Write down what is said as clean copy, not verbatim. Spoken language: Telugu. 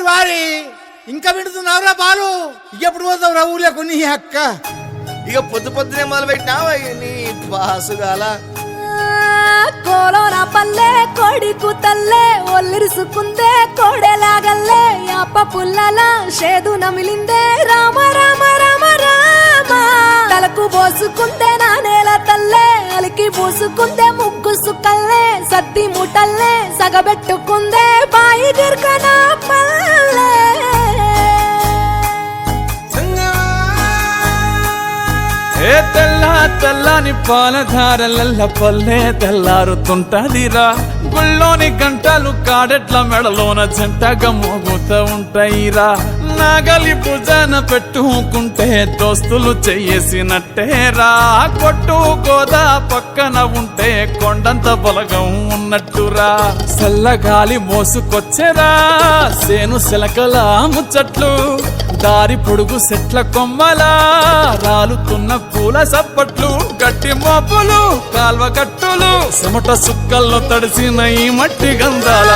వారి ఇంకా వింటున్నావురా బాలు? ఎప్పుడు పోతావురా ఊళ్ళో కొన్ని అక్క? ఇక పొద్దు పొద్దునే మొదలు పెట్టినావా నీ బాసుగాల? కోలోన పల్లె కోడి కూతల్లే ఒల్లిరుసుకుందే కోడెలాగల్లే యాప పుల్లల షేదు నమిలిందే రామ రామ రామ రామ తలకు పోసుకుందే నా నేల తల్లే అలికి పూసుకుందే ముగ్గు సుక్కల్లే సద్ది ముటల్లే సగబెట్టుకుందే బాయి గిర్కన పల్లె ఏ తెల్ల తెల్లని పాలధారలల్ల పల్లె తెల్లారుతుంటదిరా. గుళ్ళోని గంటలు కాడెట్ల మెడలోన జంటగా మోగుతూ ఉంటాయిరా. నాగలి భుజాన పెట్టుకుంటే దోస్తులు చెయ్యేసినట్టేరా. కొట్టు గోదా పక్కన ఉంటే కొండంత బలగం ఉన్నట్టురా. చల్లగాలి మోసుకొచ్చెరా సేను శిలకల ముచ్చట్లు. దారి పొడుగు సెట్ల కొమ్మలా రాలుతున్న పూల సప్పట్లు. గట్టి మోపులు కాల్వ గట్టులు చెమట సుక్కల్లో తడిసిన ఈ మట్టి గంధాల